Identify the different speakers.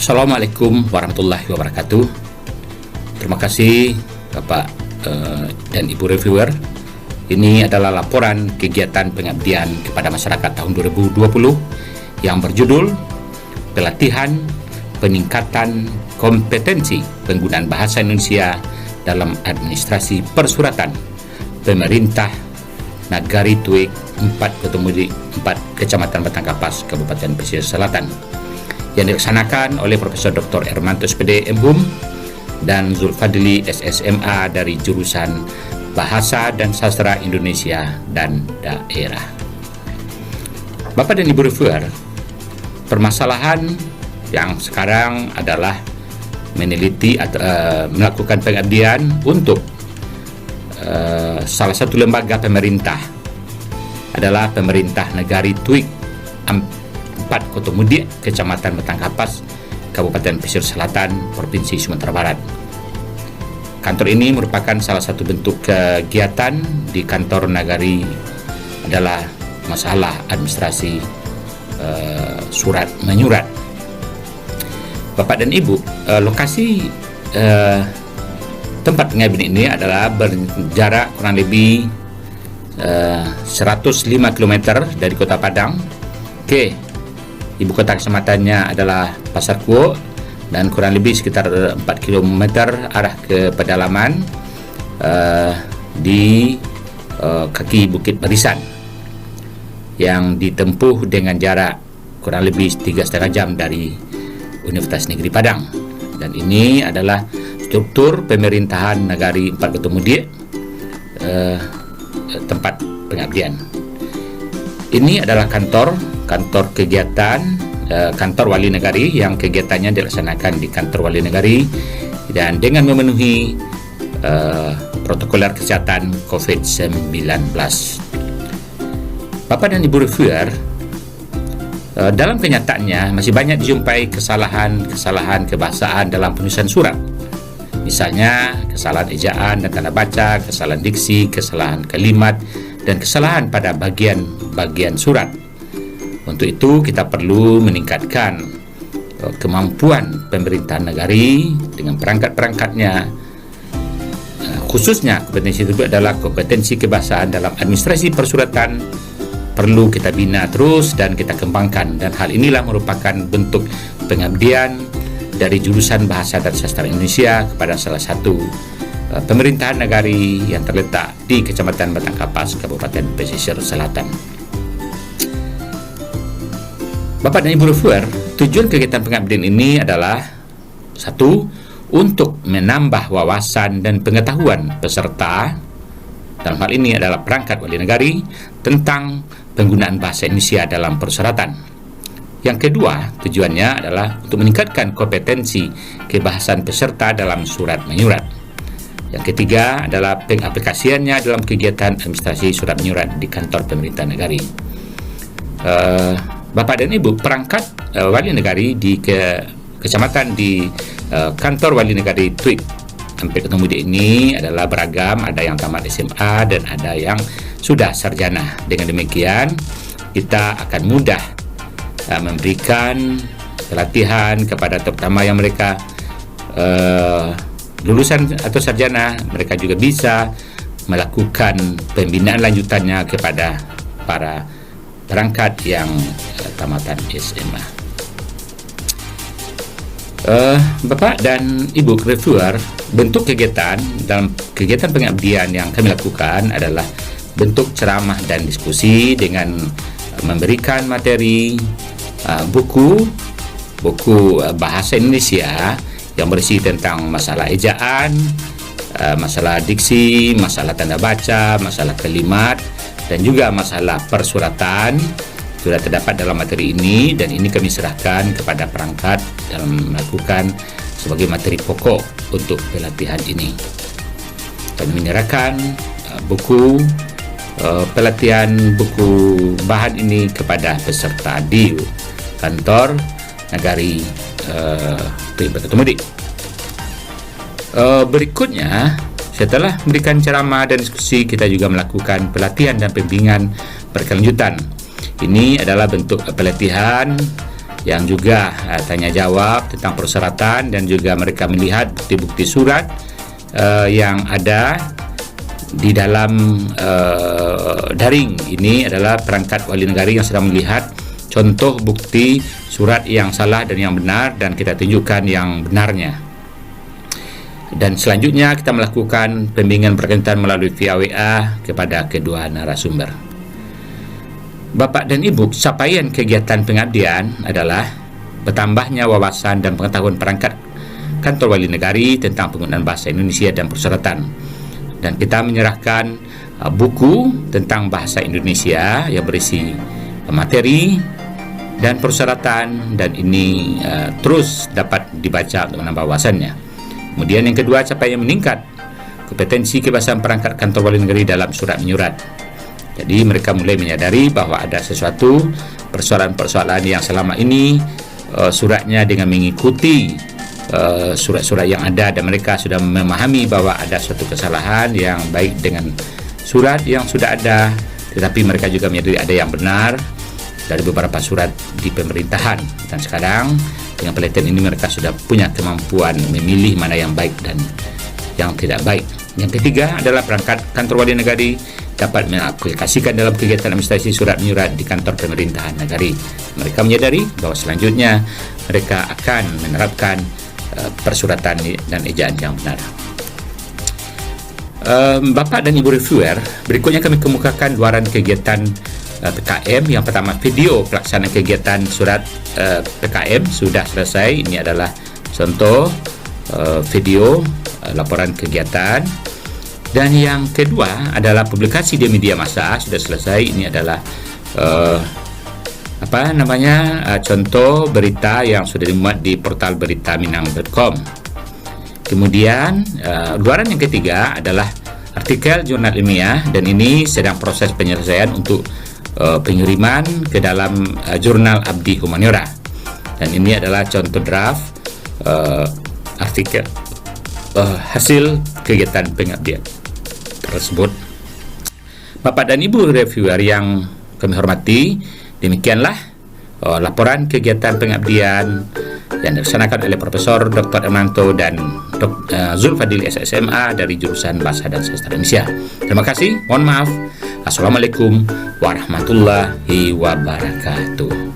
Speaker 1: Assalamualaikum warahmatullahi wabarakatuh. Terima kasih Bapak dan Ibu reviewer. Ini adalah laporan kegiatan pengabdian kepada masyarakat tahun 2020 yang berjudul Pelatihan Peningkatan Kompetensi Penggunaan Bahasa Indonesia dalam Administrasi Persuratan Pemerintah Nagari Tuik 4 Kecamatan Batang Kapas, Kabupaten Pesisir Selatan, yang dilaksanakan oleh Profesor Dr. Ermanto SPD MHum dan Zulfadli SSMA dari jurusan Bahasa dan Sastra Indonesia dan Daerah. Bapak dan Ibu reviewer, permasalahan yang sekarang adalah meneliti atau melakukan pengabdian untuk salah satu lembaga pemerintah adalah Pemerintah Nagari Tuik 4 Kotomudi, Kecamatan Batang Kapas, Kabupaten Pesisir Selatan, Provinsi Sumatera Barat. Kantor ini merupakan salah satu bentuk kegiatan di kantor nagari adalah masalah administrasi surat menyurat. Bapak dan Ibu, lokasi tempat pengabdian ini adalah berjarak kurang lebih 105 km dari Kota Padang ke ibu kota kecamatannya adalah Pasar Kuok, dan kurang lebih sekitar 4 km arah ke pedalaman di kaki Bukit Barisan yang ditempuh dengan jarak kurang lebih 3,5 jam dari Universitas Negeri Padang. Dan ini adalah struktur pemerintahan Nagari 4 Kotomudi, tempat pengabdian. Ini adalah kantor kegiatan kantor wali negari yang kegiatannya dilaksanakan di kantor wali negari dan dengan memenuhi protokoler kesehatan COVID-19. Bapak dan Ibu reviewer, dalam kenyataannya masih banyak dijumpai kesalahan kebahasaan dalam penulisan surat. Misalnya kesalahan ejaan dan tanda baca, kesalahan diksi, kesalahan kalimat, dan kesalahan pada bagian surat. Untuk itu kita perlu meningkatkan kemampuan pemerintahan nagari dengan perangkat-perangkatnya, khususnya kompetensi itu adalah kompetensi kebahasaan dalam administrasi persuratan, perlu kita bina terus dan kita kembangkan. Dan hal inilah merupakan bentuk pengabdian dari jurusan Bahasa dan Sastra Indonesia kepada salah satu pemerintahan nagari yang terletak di Kecamatan Batang Kapas, Kabupaten Pesisir Selatan. Bapak dan Ibu reviewer, tujuan kegiatan pengabdian ini adalah satu, untuk menambah wawasan dan pengetahuan peserta, dalam hal ini adalah perangkat wali negari, tentang penggunaan bahasa Indonesia dalam persuratan. Yang kedua, tujuannya adalah untuk meningkatkan kompetensi kebahasaan peserta dalam surat menyurat. Yang ketiga adalah pengaplikasiannya dalam kegiatan administrasi surat menyurat di kantor pemerintah negari. Bapak dan Ibu, perangkat wali negari di kecamatan di kantor wali negari Tuik sampai ketemu di ini adalah beragam, ada yang tamat SMA dan ada yang sudah sarjana. Dengan demikian kita akan mudah memberikan pelatihan kepada terutama yang mereka lulusan atau sarjana. Mereka juga bisa melakukan pembinaan lanjutannya kepada para perangkat yang tamatan SMA. Bapak dan Ibu reviewer, bentuk kegiatan dalam kegiatan pengabdian yang kami lakukan adalah bentuk ceramah dan diskusi dengan memberikan materi buku bahasa Indonesia yang berisi tentang masalah ejaan, masalah diksi, masalah tanda baca, masalah kalimat, dan juga masalah persuratan sudah terdapat dalam materi ini, dan ini kami serahkan kepada perangkat dalam melakukan sebagai materi pokok untuk pelatihan ini. Kami menyerahkan buku pelatihan buku bahan ini kepada peserta di kantor nagari Tuik Kotomudi. Berikutnya, setelah memberikan ceramah dan diskusi, kita juga melakukan pelatihan dan pembimbingan berkelanjutan. Ini adalah bentuk pelatihan yang juga tanya jawab tentang persyaratan, dan juga mereka melihat bukti-bukti surat yang ada di dalam daring. Ini adalah perangkat wali negara yang sedang melihat contoh bukti surat yang salah dan yang benar, dan kita tunjukkan yang benarnya. Dan selanjutnya kita melakukan pembimbingan berkaitan melalui via WA kepada kedua narasumber. Bapak dan Ibu, capaian kegiatan pengabdian adalah bertambahnya wawasan dan pengetahuan perangkat kantor wali negari tentang penggunaan bahasa Indonesia dan persyaratan. Dan kita menyerahkan buku tentang bahasa Indonesia yang berisi materi dan persyaratan, dan ini terus dapat dibaca untuk menambah wawasannya. Kemudian yang kedua, capaian meningkat kompetensi kebahasaan perangkat kantor wali negari dalam surat menyurat. Jadi mereka mulai menyadari bahwa ada sesuatu persoalan-persoalan yang selama ini suratnya dengan mengikuti surat-surat yang ada, dan mereka sudah memahami bahwa ada suatu kesalahan yang baik dengan surat yang sudah ada, tetapi mereka juga menyadari ada yang benar dari beberapa surat di pemerintahan. Dan sekarang dengan penelitian ini mereka sudah punya kemampuan memilih mana yang baik dan yang tidak baik. Yang ketiga adalah perangkat kantor wali negari dapat mengaplikasikan dalam kegiatan administrasi surat menyurat di kantor pemerintahan negari. Mereka menyadari bahwa selanjutnya mereka akan menerapkan persuratan dan ejaan yang benar. Bapak dan Ibu reviewer, berikutnya kami kemukakan luaran kegiatan PKM. Yang pertama, video pelaksanaan kegiatan surat PKM sudah selesai. Ini adalah contoh video laporan kegiatan. Dan yang kedua adalah publikasi di media massa sudah selesai. Ini adalah contoh berita yang sudah dimuat di portal beritaminang.com. Kemudian luaran yang ketiga adalah artikel jurnal ilmiah, dan ini sedang proses penyelesaian untuk pengiriman ke dalam jurnal Abdi Humaniora. Dan ini adalah contoh draft artikel hasil kegiatan pengabdian tersebut. Bapak dan Ibu reviewer yang kami hormati, demikianlah laporan kegiatan pengabdian yang dilaksanakan oleh Profesor Dr. Ermanto dan Zulfadili SSMA dari jurusan Bahasa dan Sastra Indonesia. Terima kasih, mohon maaf. Assalamualaikum warahmatullahi wabarakatuh.